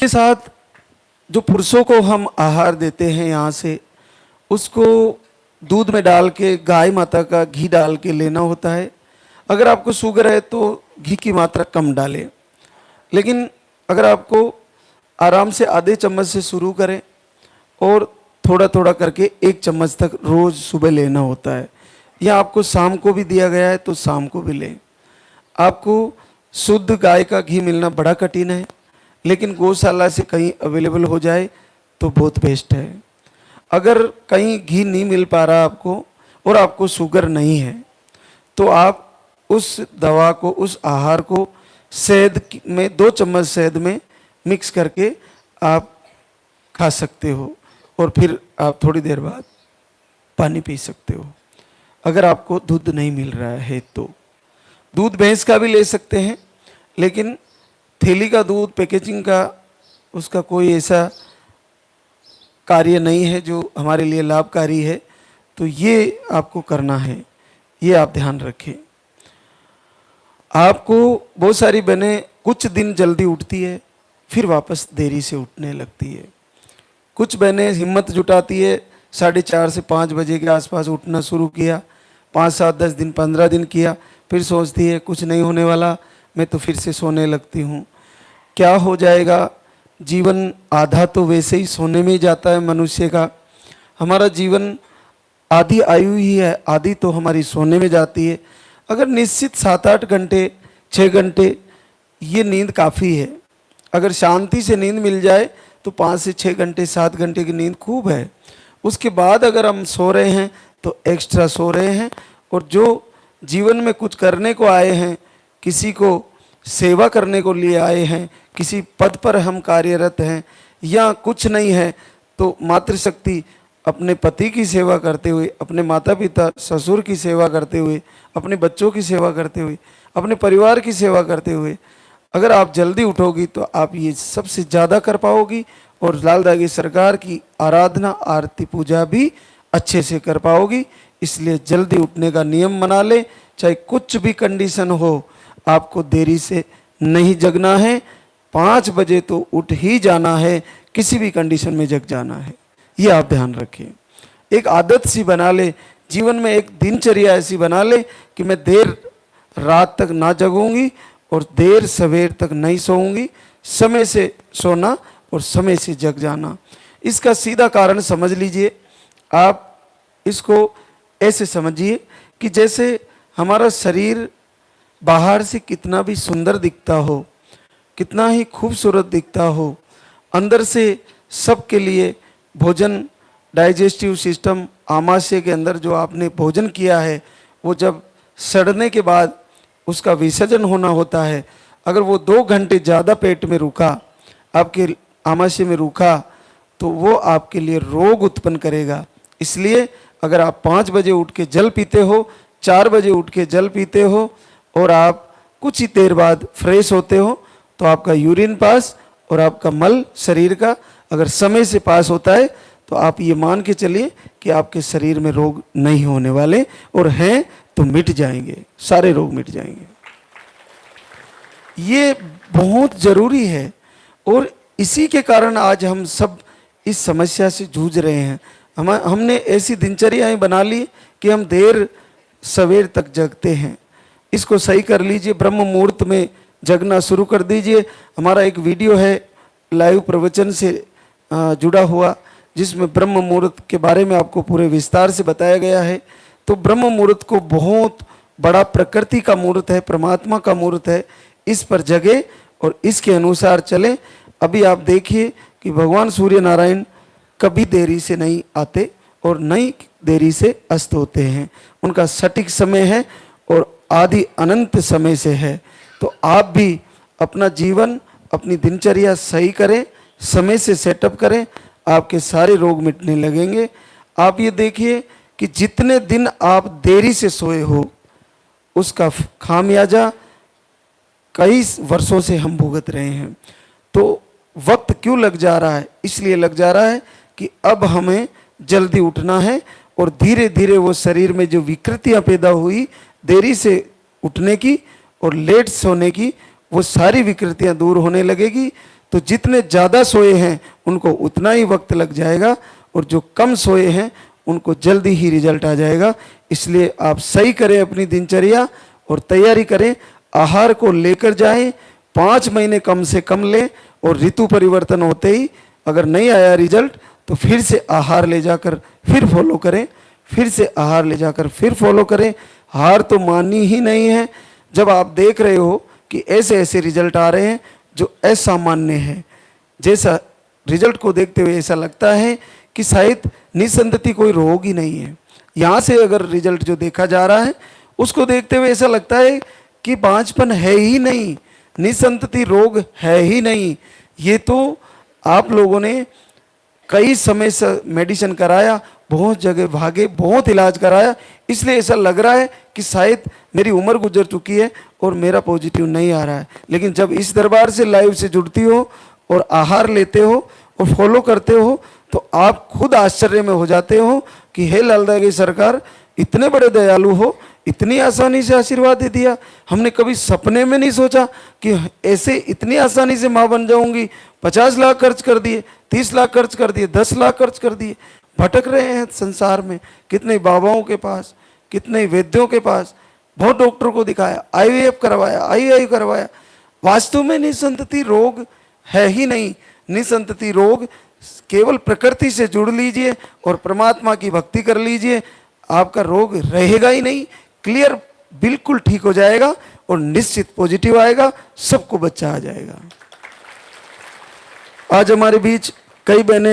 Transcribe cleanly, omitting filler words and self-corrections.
के साथ जो पुरुषों को हम आहार देते हैं यहाँ से, उसको दूध में डाल के गाय माता का घी डाल के लेना होता है। अगर आपको शुगर है तो घी की मात्रा कम डालें, लेकिन अगर आपको आराम से आधे चम्मच से शुरू करें और थोड़ा थोड़ा करके 1 चम्मच तक रोज सुबह लेना होता है, या आपको शाम को भी दिया गया है तो शाम को भी लें। आपको शुद्ध गाय का घी मिलना बड़ा कठिन है, लेकिन गौशाला से कहीं अवेलेबल हो जाए तो बहुत बेस्ट है। अगर कहीं घी नहीं मिल पा रहा आपको और आपको शुगर नहीं है, तो आप उस दवा को, उस आहार को शहद में 2 चम्मच शहद में मिक्स करके आप खा सकते हो, और फिर आप थोड़ी देर बाद पानी पी सकते हो। अगर आपको दूध नहीं मिल रहा है तो दूध भैंस का भी ले सकते हैं, लेकिन थैली का दूध, पैकेजिंग का, उसका कोई ऐसा कार्य नहीं है जो हमारे लिए लाभकारी है, तो ये आपको करना है, ये आप ध्यान रखें। आपको बहुत सारी बहनें कुछ दिन जल्दी उठती है, फिर वापस देरी से उठने लगती है। कुछ बहनें हिम्मत जुटाती है, 4:30 से 5 बजे के आसपास उठना शुरू किया, 5, 7, 10 दिन, 15 दिन किया, फिर सोचती है कुछ नहीं होने वाला, मैं तो फिर से सोने लगती हूँ। क्या हो जाएगा? जीवन आधा तो वैसे ही सोने में ही जाता है मनुष्य का। हमारा जीवन आधी आयु ही है, आधी तो हमारी सोने में जाती है। अगर निश्चित 7-8 घंटे, 6 घंटे ये नींद काफ़ी है। अगर शांति से नींद मिल जाए तो 5 से 6 घंटे, 7 घंटे की नींद खूब है। उसके बाद अगर हम सो रहे हैं तो एक्स्ट्रा सो रहे हैं। और जो जीवन में कुछ करने को आए हैं, किसी को सेवा करने को लिए आए हैं, किसी पद पर हम कार्यरत हैं, या कुछ नहीं है, तो मातृशक्ति अपने पति की सेवा करते हुए, अपने माता पिता ससुर की सेवा करते हुए, अपने बच्चों की सेवा करते हुए, अपने परिवार की सेवा करते हुए अगर आप जल्दी उठोगी तो आप ये सबसे ज़्यादा कर पाओगी, और लाल दागी सरकार की आराधना, आरती, पूजा भी अच्छे से कर पाओगी। इसलिए जल्दी उठने का नियम बना ले, चाहे कुछ भी कंडीशन हो, आपको देरी से नहीं जगना है। 5 बजे तो उठ ही जाना है, किसी भी कंडीशन में जग जाना है, ये आप ध्यान रखें। एक आदत सी बना ले, जीवन में एक दिनचर्या ऐसी बना ले कि मैं देर रात तक ना जगूंगी और देर सवेर तक नहीं सोऊंगी। समय से सोना और समय से जग जाना। इसका सीधा कारण समझ लीजिए। आप इसको ऐसे समझिए कि जैसे हमारा शरीर बाहर से कितना भी सुंदर दिखता हो, कितना ही खूबसूरत दिखता हो, अंदर से सबके लिए भोजन, डाइजेस्टिव सिस्टम, आमाशय के अंदर जो आपने भोजन किया है, वो जब सड़ने के बाद उसका विसर्जन होना होता है, अगर वो 2 घंटे ज़्यादा पेट में रुका, आपके आमाशय में रुका, तो वो आपके लिए रोग उत्पन्न करेगा। इसलिए अगर आप 5 बजे उठ के जल पीते हो, 4 बजे उठ के जल पीते हो, और आप कुछ ही देर बाद फ्रेश होते हो, तो आपका यूरिन पास और आपका मल शरीर का अगर समय से पास होता है, तो आप ये मान के चलिए कि आपके शरीर में रोग नहीं होने वाले, और हैं तो मिट जाएंगे, सारे रोग मिट जाएंगे। ये बहुत जरूरी है, और इसी के कारण आज हम सब इस समस्या से जूझ रहे हैं। हमने ऐसी दिनचर्याएं बना ली कि हम देर सवेर तक जगते हैं। इसको सही कर लीजिए, ब्रह्म मुहूर्त में जगना शुरू कर दीजिए। हमारा एक वीडियो है लाइव प्रवचन से जुड़ा हुआ, जिसमें ब्रह्म मुहूर्त के बारे में आपको पूरे विस्तार से बताया गया है। तो ब्रह्म मुहूर्त को बहुत बड़ा प्रकृति का मुहूर्त है, परमात्मा का मुहूर्त है। इस पर जगे और इसके अनुसार चलें। अभी आप देखिए कि भगवान सूर्य नारायण कभी देरी से नहीं आते और नहीं देरी से अस्त होते हैं। उनका सटीक समय है और आदि अनंत समय से है। तो आप भी अपना जीवन, अपनी दिनचर्या सही करें, समय से सेटअप करें, आपके सारे रोग मिटने लगेंगे। आप ये देखिए कि जितने दिन आप देरी से सोए हो, उसका खामियाजा कई वर्षों से हम भुगत रहे हैं। तो वक्त क्यों लग जा रहा है? इसलिए लग जा रहा है कि अब हमें जल्दी उठना है, और धीरे धीरे वो शरीर में जो विकृतियां पैदा हुई देरी से उठने की और लेट सोने की, वो सारी विकृतियां दूर होने लगेगी। तो जितने ज़्यादा सोए हैं उनको उतना ही वक्त लग जाएगा, और जो कम सोए हैं उनको जल्दी ही रिजल्ट आ जाएगा। इसलिए आप सही करें अपनी दिनचर्या और तैयारी करें, आहार को लेकर जाएं, 5 महीने कम से कम लें, और ऋतु परिवर्तन होते ही अगर नहीं आया रिजल्ट तो फिर से आहार ले जाकर फिर फॉलो करें, फिर से आहार ले जाकर फिर फॉलो करें। हार तो माननी ही नहीं है। जब आप देख रहे हो कि ऐसे ऐसे रिजल्ट आ रहे हैं जो असामान्य है, जैसा रिजल्ट को देखते हुए ऐसा लगता है कि शायद निसंतति कोई रोग ही नहीं है। यहाँ से अगर रिजल्ट जो देखा जा रहा है उसको देखते हुए ऐसा लगता है कि बांझपन है ही नहीं, निसंतति रोग है ही नहीं। ये तो आप लोगों ने कई समय से मेडिसिन कराया, बहुत जगह भागे, बहुत इलाज कराया, इसलिए ऐसा लग रहा है कि शायद मेरी उम्र गुजर चुकी है और मेरा पॉजिटिव नहीं आ रहा है। लेकिन जब इस दरबार से लाइव से जुड़ती हो और आहार लेते हो और फॉलो करते हो तो आप खुद आश्चर्य में हो जाते हो कि हे लालदा की सरकार इतने बड़े दयालु हो, इतनी आसानी से आशीर्वाद दे दिया। हमने कभी सपने में नहीं सोचा कि ऐसे इतनी आसानी से माँ बन जाऊंगी। 50 लाख खर्च कर दिए, 30 लाख खर्च कर दिए, 10 लाख खर्च कर दिए, भटक रहे हैं संसार में, कितने बाबाओं के पास, कितने वैद्यों के पास, बहुत डॉक्टरों को दिखाया, IVF करवाया, IVI करवाया। वास्तव में निसंतति रोग है ही नहीं। निसंतति रोग केवल प्रकृति से जुड़ लीजिए और परमात्मा की भक्ति कर लीजिए, आपका रोग रहेगा ही नहीं, क्लियर बिल्कुल ठीक हो जाएगा और निश्चित पॉजिटिव आएगा, सबको बच्चा आ जाएगा। आज हमारे बीच कई बहनें